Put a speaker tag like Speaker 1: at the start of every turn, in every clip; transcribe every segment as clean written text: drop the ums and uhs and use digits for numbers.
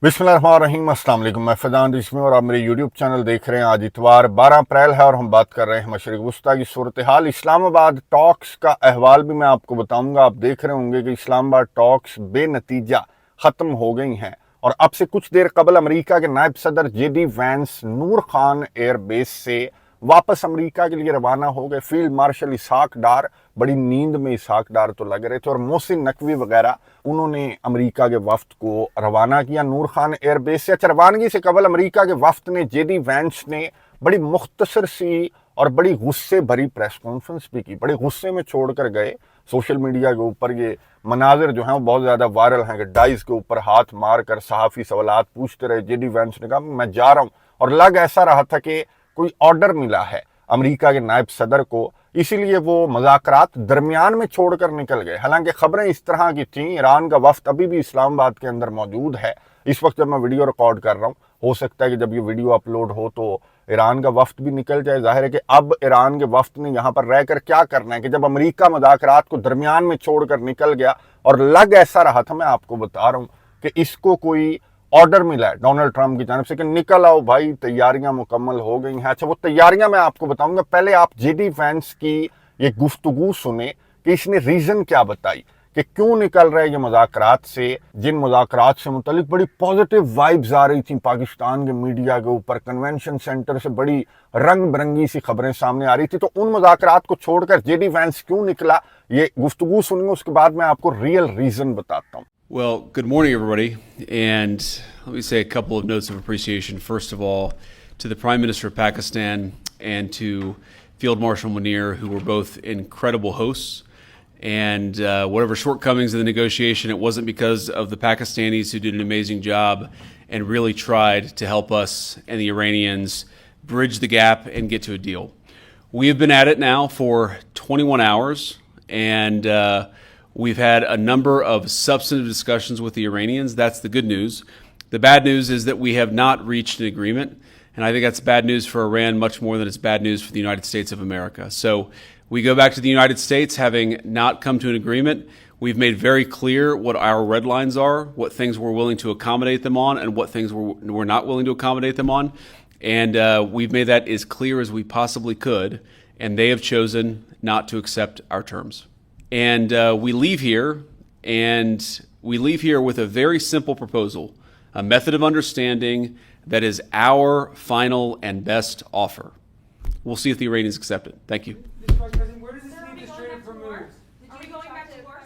Speaker 1: बिस्मिल्लाहिर्रहमानिर्रहीम, अस्सलाम वालेकुम। मैं फैज़ान रिजवी और आप मेरे यूट्यूब चैनल देख रहे हैं। आज इतवार 12 अप्रैल है और हम बात कर रहे हैं मशरिक़ वुस्ता की सूरत हाल। इस्लामाबाद टॉक्स का अहवाल भी मैं आपको बताऊंगा। आप देख रहे होंगे कि इस्लामाबाद टॉक्स बेनतीजा ख़त्म हो गई हैं और अब से कुछ देर कबल अमेरिका के नायब सदर JD वैंस नूर खान एयरबेस से वापस अमेरिका के लिए रवाना हो गए। फील्ड मार्शल इसहाक डार, बड़ी नींद में इसहाक डार तो लग रहे थे, और मोहसिन नकवी वगैरह, उन्होंने अमेरिका के वफ्द को रवाना किया नूर खान एयरबेस से। रवानगी से कबल अमेरिका के वफ्द ने JD वैंस ने बड़ी मुख्तसर सी और बड़ी गुस्से भरी प्रेस कॉन्फ्रेंस भी की। बड़े गुस्से में छोड़कर गए। सोशल मीडिया के ऊपर ये मनाजिर जो हैं वो बहुत ज़्यादा वायरल हैं कि डाइस के ऊपर हाथ मार कर सहाफ़ी सवालात पूछते रहे। JD वैंस ने कहा मैं जा रहा हूँ, और लग ऐसा रहा था कि कोई ऑर्डर मिला है अमेरिका के नायब सदर को, इसीलिए वो मुज़ाकरात दरमियान में छोड़कर निकल गए। हालांकि खबरें इस तरह की थीं। ईरान का वफ्द अभी भी इस्लामाबाद के अंदर मौजूद है। इस वक्त जब मैं वीडियो रिकॉर्ड कर रहा हूँ, हो सकता है कि जब ये वीडियो अपलोड हो तो ईरान का वफ्द भी निकल जाए। जाहिर है कि अब ईरान के वफ्द ने यहाँ पर रहकर क्या करना है कि जब अमेरिका मुज़ाकरात को दरमियान में छोड़कर निकल गया, और लग ऐसा रहा था, मैं आपको बता रहा हूँ कि इसको कोई ऑर्डर मिला है डोनाल्ड ट्रंप की जानिब से कि निकल आओ भाई, तैयारियां मुकम्मल हो गई हैं। अच्छा, वो तैयारियां मैं आपको बताऊंगा। पहले आप JD वैंस की ये गुफ्तगू सुने कि इसने रीजन क्या बताई कि क्यों निकल रहे ये मुज़ाकरात से, जिन मुज़ाकरात से मुतलिक बड़ी पॉजिटिव वाइब्स आ रही थी पाकिस्तान के मीडिया के ऊपर। कन्वेंशन सेंटर से बड़ी रंग बिरंगी सी खबरें सामने आ रही थी। तो उन मुज़ाकरात को छोड़कर JD वैंस क्यों निकला, ये गुफ्तगू सुनिए, उसके बाद मैं आपको रियल रीजन बताता हूँ।
Speaker 2: Well, good morning, everybody. And let me say a couple of notes of appreciation. First of all, to the Prime Minister of Pakistan and to Field Marshal Munir, who were both incredible hosts. And whatever shortcomings in the negotiation, it wasn't because of the Pakistanis, who did an amazing job and really tried to help us and the Iranians bridge the gap and get to a deal. We have been at it now for 21 hours, and we've had a number of substantive discussions with the Iranians. That's the good news. The bad news is that we have not reached an agreement, and I think that's bad news for Iran much more than it's bad news for the United States of America. So we go back to the United States having not come to an agreement. We've made very clear what our red lines are, what things we're willing to accommodate them on, and what things we're not willing to accommodate them on. And we've made that as clear as we possibly could, and they have chosen not to accept our terms. And we leave here with a very simple proposal, a method of understanding that is our final and best offer. We'll see if the Iranians accept it. Thank you.
Speaker 3: Mr. Vice President, where does this leave this trade from moves?
Speaker 4: Are we going back to war?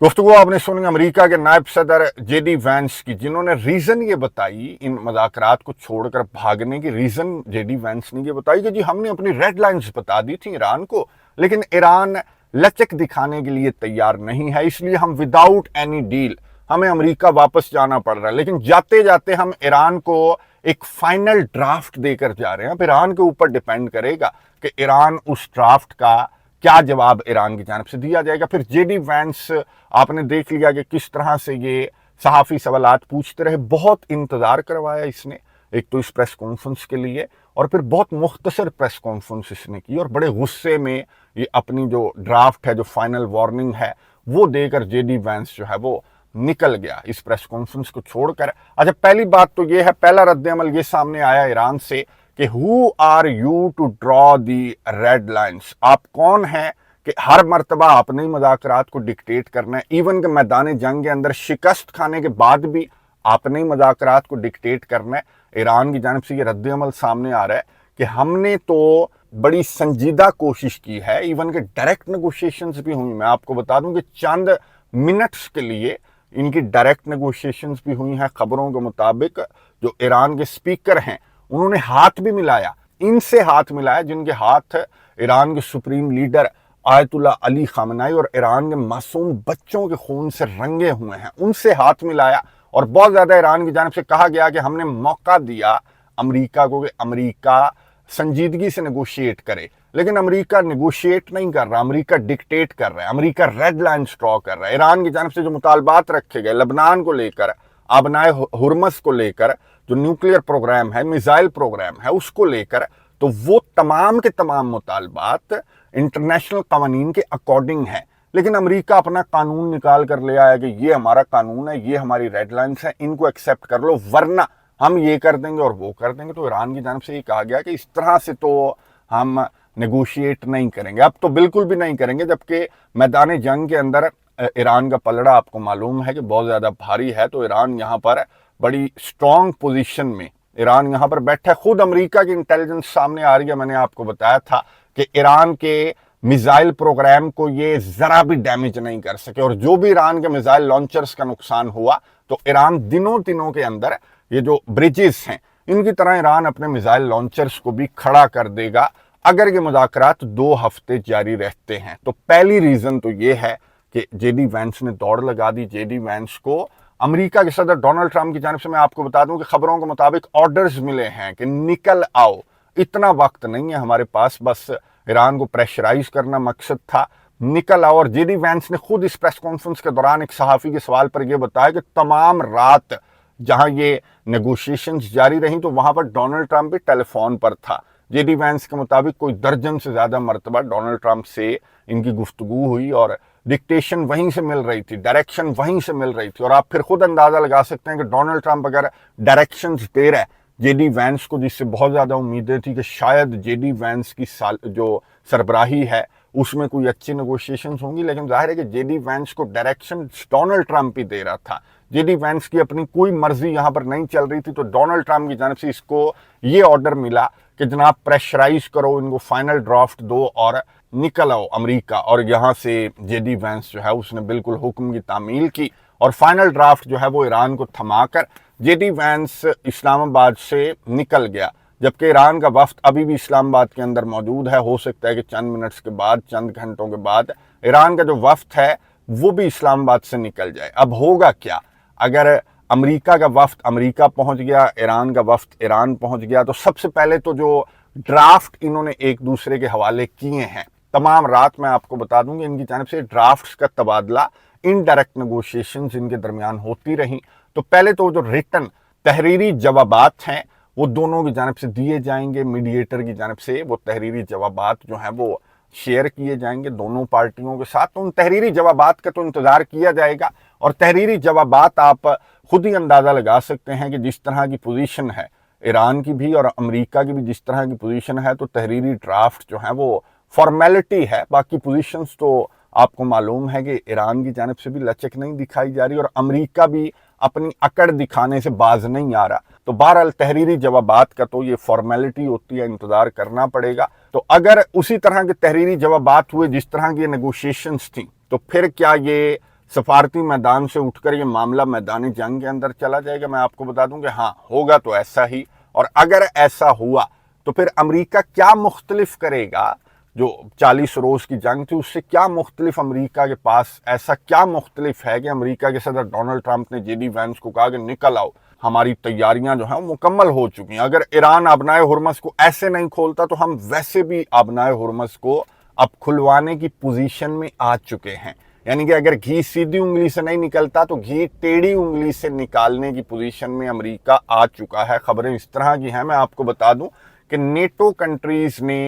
Speaker 1: गुफ्तगू आपने सुनी America के नायब सदर JD vents की, जिन्होंने reason ये बताई इन मुज़ाकरात को छोड़कर भागने की। रीजन JD वैंस ने ये बताई कि जी हमने अपनी रेड लाइंस बता दी थी ईरान को, लेकिन ईरान लचक दिखाने के लिए तैयार नहीं है, इसलिए हम विदाउट एनी डील हमें अमेरिका वापस जाना पड़ रहा है। लेकिन जाते जाते हम ईरान को एक फाइनल ड्राफ्ट देकर जा रहे हैं। अब ईरान के ऊपर डिपेंड करेगा कि ईरान उस ड्राफ्ट का क्या जवाब ईरान की जानिब से दिया जाएगा। फिर JD वैंस आपने देख लिया कि किस तरह से ये सहाफ़ी सवालात पूछते रहे। बहुत इंतज़ार करवाया इसने, एक तो इस प्रेस कॉन्फ्रेंस के लिए, और फिर बहुत मुख्तसर प्रेस कॉन्फ्रेंस इसने की, और बड़े गुस्से में ये अपनी जो ड्राफ्ट है, जो फाइनल वार्निंग है, वो देकर JD वैंस जो है वो निकल गया इस प्रेस कॉन्फ्रेंस को छोड़कर। अच्छा, पहली बात तो ये है, पहला रद्द-ए-अमल ये सामने आया ईरान से कि who are you to draw the red lines. आप कौन हैं कि हर मर्तबा आपने ही मुज़ाकरात को डिक्टेट करना है। इवन के मैदान जंग के अंदर शिकस्त खाने के बाद भी आपने ही मुज़ाकरात को डिक्टेट करना है। ईरान की जानिब से ये रद्द-ए-अमल सामने आ रहा है कि हमने तो बड़ी संजीदा कोशिश की है, इवन के डायरेक्ट नेगोशिएशंस भी हुई। मैं आपको बता दूं कि चंद मिनट्स के लिए इनकी डायरेक्ट नेगोशिएशंस भी हुई हैं। खबरों के मुताबिक जो ईरान के स्पीकर हैं उन्होंने हाथ भी मिलाया, इनसे हाथ मिलाया जिनके हाथ ईरान के सुप्रीम लीडर आयतुल्ला अली खामनाई और ईरान के मासूम बच्चों के खून से रंगे हुए हैं, उनसे हाथ मिलाया। और बहुत ज़्यादा ईरान की जानिब से कहा गया कि हमने मौका दिया अमेरिका को कि अमेरिका संजीदगी से नेगोशिएट करे, लेकिन अमेरिका नेगोशिएट नहीं कर रहा, अमेरिका डिक्टेट कर रहा है, अमेरिका रेड लाइन ड्रॉ कर रहा है। ईरान की जानिब से जो मुतालबात रखे गए लबनान को लेकर, आबनाए हुर्मस को लेकर, जो न्यूक्लियर प्रोग्राम है, मिसाइल प्रोग्राम है, उसको लेकर, तो वो तमाम के तमाम मुतालबात इंटरनेशनल कवानीन के अकॉर्डिंग है। लेकिन अमेरिका अपना कानून निकाल कर ले आया कि ये हमारा कानून है, ये हमारी रेड लाइन्स है, इनको एक्सेप्ट कर लो वरना हम ये कर देंगे और वो कर देंगे। तो ईरान की जानब से ये कहा गया कि इस तरह से तो हम नेगोशिएट नहीं करेंगे, अब तो बिल्कुल भी नहीं करेंगे। जबकि मैदान जंग के अंदर ईरान का पलड़ा आपको मालूम है कि बहुत ज़्यादा भारी है। तो ईरान यहाँ पर बड़ी स्ट्रॉन्ग पोजीशन में ईरान यहाँ पर बैठा है। खुद अमेरिका की इंटेलिजेंस सामने आ रही है। मैंने आपको बताया था कि ईरान के मिसाइल प्रोग्राम को ये ज़रा भी डैमेज नहीं कर सके, और जो भी ईरान के मिसाइल लॉन्चर्स का नुकसान हुआ तो ईरान दिनों के अंदर ये जो ब्रिजेस हैं इनकी तरह ईरान अपने मिसाइल लॉन्चर्स को भी खड़ा कर देगा अगर ये मुज़ाकरात 2 हफ्ते जारी रहते हैं। तो पहली रीज़न तो ये है कि जेडी वैंस ने दौड़ लगा दी। जेडी वैंस को अमेरिका के सदर डोनाल्ड ट्रंप की जानिब से मैं आपको बता दूं कि खबरों के मुताबिक ऑर्डर्स मिले हैं कि निकल आओ, इतना वक्त नहीं है हमारे पास, बस ईरान को प्रेशराइज करना मकसद था, निकल आओ। और जेडी वैंस ने खुद इस प्रेस कॉन्फ्रेंस के दौरान एक सहाफ़ी के सवाल पर यह बताया कि तमाम रात जहां ये नेगोशिएशंस जारी रहीं तो वहां पर डोनाल्ड ट्रंप भी टेलीफोन पर था। जेडी वैंस के मुताबिक कोई दर्जन से ज़्यादा मरतबा डोनाल्ड ट्रंप से इनकी गुफ्तगू हुई और डिक्टेशन वहीं से मिल रही थी, डायरेक्शन वहीं से मिल रही थी। और आप फिर खुद अंदाज़ा लगा सकते हैं कि डोनाल्ड ट्रंप अगर डायरेक्शंस दे रहा है जेडी वैंस को, जिससे बहुत ज़्यादा उम्मीदें थी कि शायद जेडी वैंस की जो सरबराही है उसमें कोई अच्छी नेगोशिएशंस होंगी, लेकिन जाहिर है कि जेडी वैंस को डायरेक्शन डोनाल्ड ट्रंप ही दे रहा था। जेडी वैंस की अपनी कोई मर्जी यहाँ पर नहीं चल रही थी। तो डोनाल्ड ट्रंप की जानिब से इसको ये ऑर्डर मिला कि जनाब प्रेशराइज करो, इनको फाइनल ड्राफ्ट दो और निकल आओ अमेरिका। और यहाँ से जेडी वैंस जो है उसने बिल्कुल हुक्म की तामील की और फाइनल ड्राफ्ट जो है वो ईरान को थमाकर जेडी वैंस इस्लामाबाद से निकल गया। जबकि ईरान का वफ्द अभी भी इस्लामाबाद के अंदर मौजूद है। हो सकता है कि चंद मिनट्स के बाद, चंद घंटों के बाद ईरान का जो वफ्द है वो भी इस्लामाबाद से निकल जाए। अब होगा क्या अगर अमेरिका का वफ्द अमेरिका पहुंच गया, ईरान का वफ्द ईरान पहुंच गया? तो सबसे पहले तो जो ड्राफ्ट इन्होंने एक दूसरे के हवाले किए हैं तमाम रात, मैं आपको बता दूं कि इनकी जानिब से ड्राफ्ट्स का तबादला, इनडायरेक्ट नेगोशिएशंस इनके दरमियान होती रहीं। तो पहले तो जो रिटन तहरीरी जवाबात हैं वो दोनों की जानिब से दिए जाएंगे, मीडिएटर की जानिब से वो तहरीरी जवाबात जो हैं वो शेयर किए जाएंगे दोनों पार्टियों के साथ। तो उन तहरीरी जवाबात का तो इंतज़ार किया जाएगा। और तहरीरी जवाबात आप खुद ही अंदाज़ा लगा सकते हैं कि जिस तरह की पोजीशन है ईरान की भी और अमेरिका की भी जिस तरह की पोजीशन है, तो तहरीरी ड्राफ्ट जो है वो फॉर्मेलिटी है। बाकी पोजीशंस तो आपको मालूम है कि ईरान की जानिब से भी लचक नहीं दिखाई जा रही और अमेरिका भी अपनी अकड़ दिखाने से बाज नहीं आ रहा। तो बहरहाल तहरीरी जवाबात का तो ये फॉर्मेलिटी होती है, इंतज़ार करना पड़ेगा। तो अगर उसी तरह के तहरीरी जवाबात हुए जिस तरह की नेगोशिएशंस थी, तो फिर क्या ये सफारती मैदान से उठकर ये मामला मैदानी जंग के अंदर चला जाएगा? मैं आपको बता दूं कि हाँ, होगा तो ऐसा ही। और अगर ऐसा हुआ तो फिर अमेरिका क्या मुख्तलिफ करेगा? जो 40 रोज की जंग थी उससे क्या मुख्तलिफ अमेरिका के पास ऐसा क्या मुख्तलिफ है कि अमेरिका के सदर डोनाल्ड ट्रंप ने जेडी वैंस को कहा कि निकल आओ, हमारी तैयारियां जो हैं वो मुकम्मल हो चुकी हैं। अगर ईरान आबनाए हुर्मस को ऐसे नहीं खोलता तो हम वैसे भी आबनाए हुर्मस को अब खुलवाने की पोजीशन में आ चुके हैं। यानी कि अगर घी सीधी उंगली से नहीं निकलता तो घी टेढ़ी उंगली से निकालने की पोजीशन में अमेरिका आ चुका है। खबरें इस तरह की हैं। मैं आपको बता दूं कि नेटो कंट्रीज ने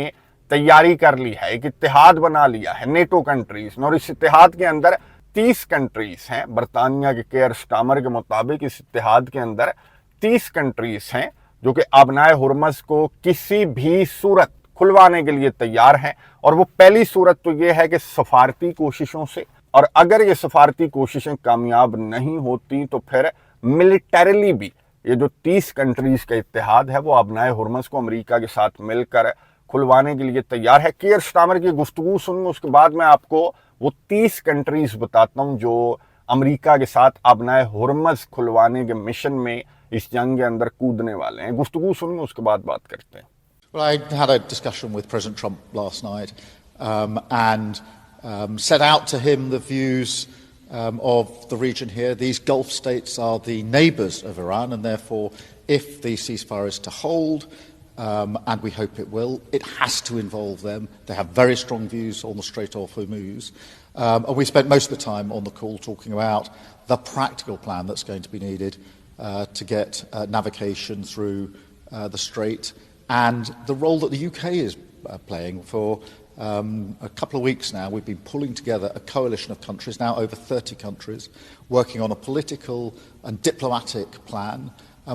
Speaker 1: तैयारी कर ली है, एक इत्तेहाद बना लिया है नेटो कंट्रीज ने, और इस इत्तेहाद के अंदर 30 कंट्रीज हैं। बरतानिया के केयर स्टामर के मुताबिक इस इत्तेहाद के अंदर 30 कंट्रीज हैं जो कि आबनाए हुर्मस को किसी भी सूरत खुलवाने के लिए तैयार हैं। और वो पहली सूरत तो ये है कि सफारती कोशिशों से, और अगर ये सफारती कोशिशें कामयाब नहीं होती तो फिर मिलिटरीली भी ये जो 30 कंट्रीज का इत्तेहाद है वो आबनाए हुर्मस को अमेरिका के साथ मिलकर खुलवाने के लिए तैयार है। कीयर स्टामर की गुफ्तगू सुनूंगा, उसके बाद मैं आपको वो 30 कंट्रीज बताता हूं जो अमेरिका के साथ आबनाए हुर्मस खुलवाने के मिशन में इस जंग के अंदर कूदने वाले हैं। गुफ्तगू सुनूंगा, उसके बाद बात करते हैं।
Speaker 4: Well, I had a discussion with President Trump last night and set out to him the views of the region here. These Gulf states are the neighbours of Iran, and therefore, if the ceasefire is to hold, and we hope it will, it has to involve them. They have very strong views on the Strait of Hormuz. And we spent most of the time on the call talking about the practical plan that's going to be needed to get navigation through the Strait, and the role that the UK is playing for a couple of weeks now, we've been pulling together a coalition of countries, now over 30 countries, working on a political and diplomatic plan,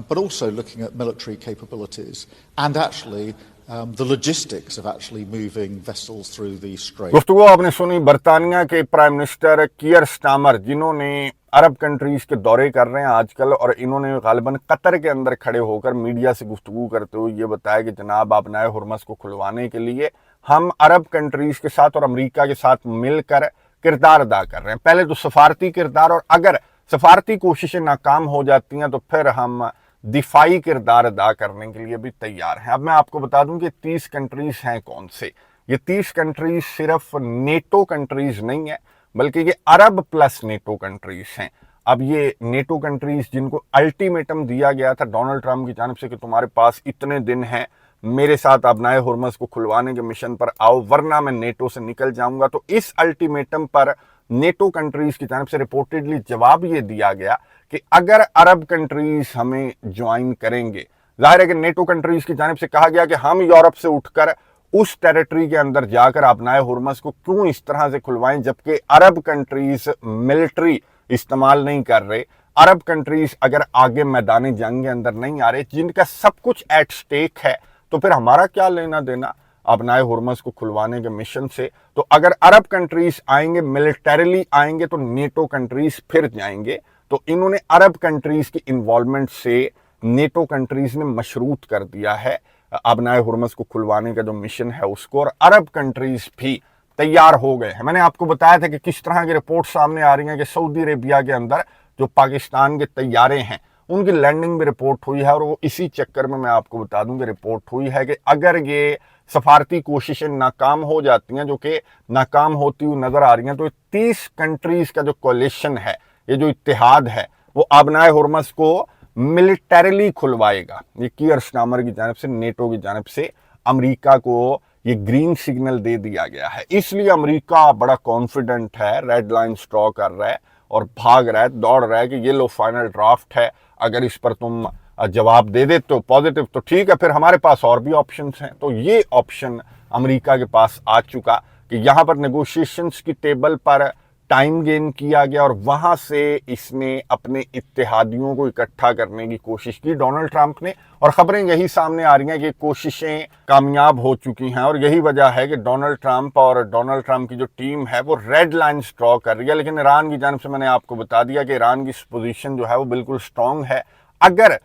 Speaker 4: but also looking at military capabilities and actually the logistics of actually moving vessels through the strait.
Speaker 1: गुफ्तगू आपने सुनी बरतानिया के prime minister कीयर Starmer, जिन्होंने अरब countries के दौरे कर रहे हैं आजकल, और इन्होंने गालिबन कतर के अंदर खड़े होकर मीडिया से गुफ्तगू करते हुए ये बताया कि जनाब आपनाए हुर्मस को खुलवाने के लिए हम अरब कंट्रीज के साथ और अमेरिका के साथ मिलकर किरदार अदा कर रहे हैं। पहले तो सफारती किरदार, और अगर सफारती कोशिशें नाकाम हो जाती हैं तो फिर हम दिफाई किरदार अदा करने के लिए भी तैयार हैं। अब मैं आपको बता दूं कि 30 कंट्रीज हैं कौन से। ये 30 कंट्रीज सिर्फ नेटो कंट्रीज नहीं है, बल्कि ये अरब प्लस नेटो कंट्रीज हैं। अब ये नेटो कंट्रीज जिनको अल्टीमेटम दिया गया था डोनाल्ड ट्रंप की जानिब से कि तुम्हारे पास इतने दिन हैं मेरे साथ आपनाए हुर्मस को खुलवाने के मिशन पर आओ, वरना मैं नेटो से निकल जाऊंगा, तो इस अल्टीमेटम पर नेटो कंट्रीज की जानिब से रिपोर्टेडली जवाब ये दिया गया कि अगर अरब कंट्रीज हमें ज्वाइन करेंगे, जाहिर है कि नेटो कंट्रीज की जानिब से कहा गया कि हम यूरोप से उठकर उस टेरिटरी के अंदर जाकर आपनाए हुर्मस को क्यों इस तरह से खुलवाएं, जबकि अरब कंट्रीज मिलिट्री इस्तेमाल नहीं कर रहे। अरब कंट्रीज अगर आगे मैदान जंग के अंदर नहीं आ रहे, जिनका सब कुछ एट स्टेक है, तो फिर हमारा क्या लेना देना आपनाए हुर्मस को खुलवाने के मिशन से। तो अगर अरब कंट्रीज आएंगे, मिलिटरीली आएंगे, तो नेटो कंट्रीज फिर जाएंगे। तो इन्होंने अरब कंट्रीज की इन्वॉल्वमेंट से नेटो कंट्रीज ने मशरूत कर दिया है आपनाए हुर्मस को खुलवाने का जो मिशन है उसको, और अरब कंट्रीज भी तैयार हो गए हैं। मैंने आपको बताया था कि किस तरह की रिपोर्ट सामने आ रही है कि सऊदी अरेबिया के अंदर जो पाकिस्तान के तैयारे हैं उनकी लैंडिंग में रिपोर्ट हुई है, और वो इसी चक्कर में मैं आपको बता दूं कि रिपोर्ट हुई है कि अगर ये सफारती कोशिशें नाकाम हो जाती हैं, जो कि नाकाम होती हुई नजर आ रही हैं, तो 30 कंट्रीज का जो कोलिशन है, ये जो इत्तेहाद है, वो आपनाए हुर्मस को मिलिटरीली खुलवाएगा। ये कीयर स्टामर की जानिब से, नेटो की जानिब से अमेरिका को ये ग्रीन सिग्नल दे दिया गया है। इसलिए अमेरिका बड़ा कॉन्फिडेंट है, रेड लाइन ड्रॉ कर रहा है और भाग रहा है, दौड़ रहा है कि ये लो फाइनल ड्राफ्ट है, अगर इस पर तुम जवाब दे देते हो पॉजिटिव तो ठीक है, फिर हमारे पास और भी ऑप्शंस हैं। तो ये ऑप्शन अमेरिका के पास आ चुका कि यहाँ पर नेगोशिएशंस की टेबल पर टाइम गेन किया गया, और वहां से इसने अपने इत्तेहादियों को इकट्ठा करने की कोशिश की डोनाल्ड ट्रंप ने, और खबरें यही सामने आ रही हैं कि कोशिशें कामयाब हो चुकी हैं। और यही वजह है कि डोनाल्ड ट्रंप और डोनाल्ड ट्रंप की जो टीम है वो रेड लाइन्स ड्रॉ कर रही है। लेकिन ईरान की जानिब से मैंने आपको बता दिया कि ईरान की पोजीशन जो है वो बिल्कुल स्ट्रांग है। अगर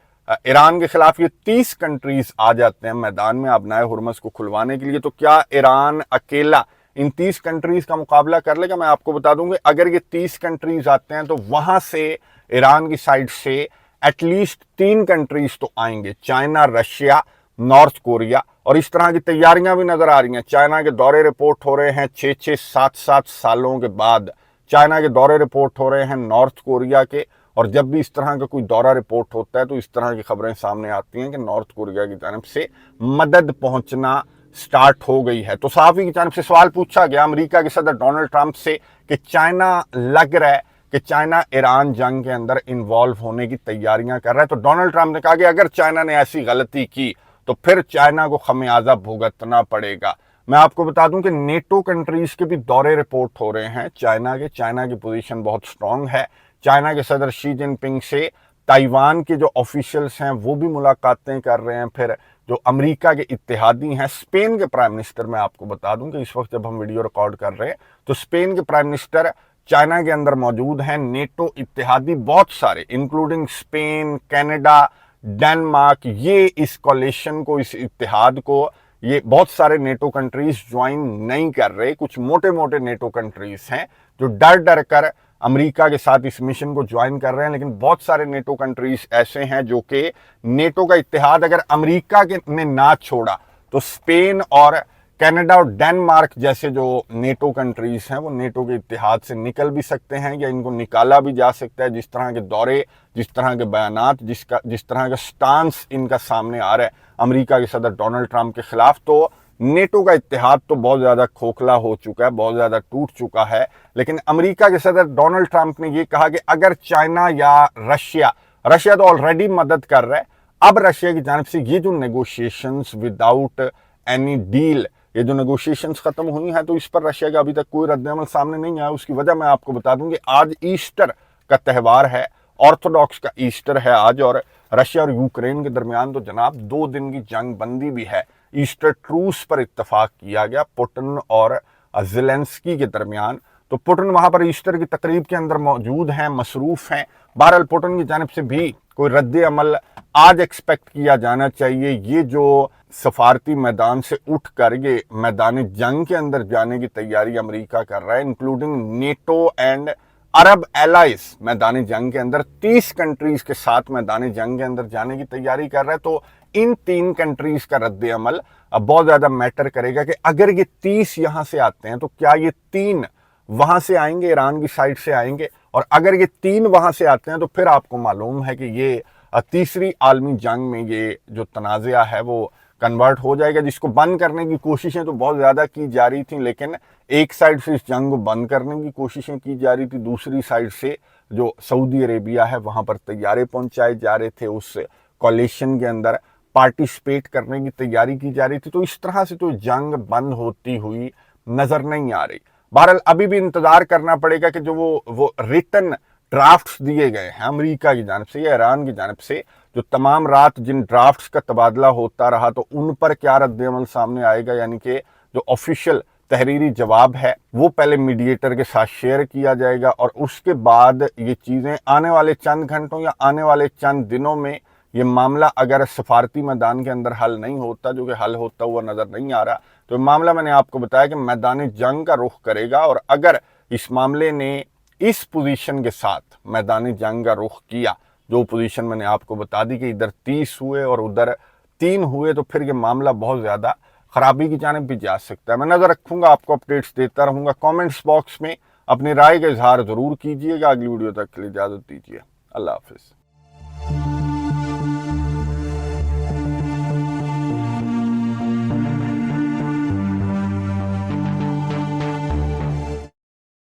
Speaker 1: ईरान के खिलाफ ये 30 कंट्रीज आ जाते हैं मैदान में आपनाए हुर्मस को खुलवाने के लिए, तो क्या ईरान अकेला इन 30 कंट्रीज का मुकाबला कर लेगा? मैं आपको बता दूंगा, अगर ये 30 कंट्रीज आते हैं तो वहां से ईरान की साइड से एटलीस्ट 3 कंट्रीज तो आएंगे, चाइना, रशिया, नॉर्थ कोरिया, और इस तरह की तैयारियां भी नजर आ रही हैं। चाइना के दौरे रिपोर्ट हो रहे हैं 6-6, 7-7 सालों के बाद चाइना के दौरे रिपोर्ट हो रहे हैं नॉर्थ कोरिया के, और जब भी इस तरह का कोई दौरा रिपोर्ट होता है तो इस तरह की खबरें सामने आती हैं कि नॉर्थ कोरिया की जानिब से मदद पहुंचना स्टार्ट हो गई है। तो सहाफ़ी की जानिब से सवाल पूछा गया अमेरिका के सदर डोनाल्ड ट्रंप से कि चाइना लग रहा है कि चाइना ईरान जंग के अंदर इन्वॉल्व होने की तैयारियां कर रहा है। तो डोनाल्ड ट्रंप ने कहा कि अगर चाइना ने ऐसी गलती की तो फिर चाइना को खमियाजा भुगतना पड़ेगा। मैं आपको बता दूं कि नेटो कंट्रीज के भी दौरे रिपोर्ट हो रहे हैं चाइना के। चाइना की पोजीशन बहुत स्ट्रांग है। चाइना के सदर शी जिनपिंग से ताइवान के जो ऑफिशियल्स हैं वो भी मुलाकातें कर रहे हैं। फिर जो अमेरिका के इत्तेहादी हैं, स्पेन के प्राइम मिनिस्टर, मैं आपको बता दूं कि इस वक्त जब हम वीडियो रिकॉर्ड कर रहे हैं तो स्पेन के प्राइम मिनिस्टर चाइना के अंदर मौजूद हैं। नेटो इत्तेहादी बहुत सारे इंक्लूडिंग स्पेन, कनाडा, डेनमार्क, ये इस कोलिशन को, इस इत्तेहाद को, ये बहुत सारे नेटो कंट्रीज ज्वाइन नहीं कर रहे। कुछ मोटे मोटे नेटो कंट्रीज हैं जो डर डर कर अमेरिका के साथ इस मिशन को ज्वाइन कर रहे हैं, लेकिन बहुत सारे नेटो कंट्रीज ऐसे हैं जो कि नेटो का इत्तेहाद अगर अमेरिका के ने ना छोड़ा तो स्पेन और कनाडा और डेनमार्क जैसे जो नेटो कंट्रीज हैं वो नेटो के इत्तेहाद से निकल भी सकते हैं या इनको निकाला भी जा सकता है। जिस तरह के दौरे, जिस तरह के बयानात, जिस तरह का स्टांस इनका सामने आ रहा है अमेरिका के सदर डोनाल्ड ट्रंप के खिलाफ, तो नेटो का इत्तेहाद तो बहुत ज़्यादा खोखला हो चुका है, बहुत ज़्यादा टूट चुका है। लेकिन अमेरिका के सदर डोनाल्ड ट्रंप ने ये कहा कि अगर चाइना या रशिया तो ऑलरेडी मदद कर रहा है, अब रशिया की जानिब से ये जो नेगोशिएशंस विदाउट एनी डील, ये जो नेगोशिएशंस खत्म हुई हैं तो इस पर रशिया का अभी तक कोई रद्द-ए-अमल सामने नहीं आया। उसकी वजह मैं आपको बता दूं कि आज ईस्टर का त्यौहार है, ऑर्थोडॉक्स का ईस्टर है आज, और रशिया और यूक्रेन के दरमियान तो जनाब 2 दिन की जंग बंदी भी है। ईस्टर ट्रूस पर इत्तफाक किया गया पुतिन और ज़ेलेंस्की के दरमियान। तो पुतिन वहां पर ईस्टर की तकरीब के अंदर मौजूद हैं, मसरूफ हैं। बहरहाल पुतिन की जानिब से भी कोई रद्द अमल आज एक्सपेक्ट किया जाना चाहिए। ये जो सफारती मैदान से उठ कर ये मैदान जंग के अंदर जाने की तैयारी अमेरिका कर रहा है, including NATO and Arab allies, मैदान जंग के अंदर 30 कंट्रीज के साथ मैदान जंग के अंदर जाने की तैयारी कर रहा है। तो इन 3 कंट्रीज का रद्द अमल अब बहुत ज्यादा मैटर करेगा कि अगर ये 30 यहां से आते हैं तो क्या ये 3 वहां से आएंगे, ईरान की साइड से आएंगे, और अगर ये 3 वहां से आते हैं तो फिर आपको मालूम है कि ये तीसरी आलमी जंग में ये जो तनाज़ा है वो कन्वर्ट हो जाएगा, जिसको बंद करने की कोशिशें तो बहुत ज़्यादा की जा रही थी, लेकिन एक साइड से इस जंग को बंद करने की कोशिशें की जा रही थी, दूसरी साइड से जो सऊदी अरेबिया है वहाँ पर तैयारे पहुँचाए जा रहे थे, उस कोलिशन के अंदर पार्टिसिपेट करने की तैयारी की जा रही थी। तो इस तरह से तो जंग बंद होती हुई नज़र नहीं आ रही। बहरहाल अभी भी इंतज़ार करना पड़ेगा कि जो वो रिटन ड्राफ्ट्स दिए गए हैं अमेरिका की जानिब से या ईरान की जानिब से, जो तमाम रात जिन ड्राफ्ट्स का तबादला होता रहा, तो उन पर क्या रद्द-ए-अमल सामने आएगा, यानी कि जो ऑफिशियल तहरीरी जवाब है वो पहले मीडिएटर के साथ शेयर किया जाएगा, और उसके बाद ये चीज़ें आने वाले चंद घंटों या आने वाले चंद दिनों में ये मामला अगर सफारती मैदान के अंदर हल नहीं होता, जो कि हल होता हुआ नज़र नहीं आ रहा, तो मामला मैंने आपको बताया कि मैदान जंग का रुख करेगा। और अगर इस मामले ने इस पोजीशन के साथ मैदानी जंग का रुख किया, जो पोजीशन मैंने आपको बता दी कि इधर 30 हुए और उधर 3 हुए, तो फिर ये मामला बहुत ज़्यादा ख़राबी की जानिब भी जा सकता है। मैं नज़र रखूँगा, आपको अपडेट्स देता रहूँगा। कमेंट्स बॉक्स में अपनी राय का इजहार ज़रूर कीजिएगा। अगली वीडियो तक के लिए इजाज़त दीजिए। अल्लाह हाफिज़।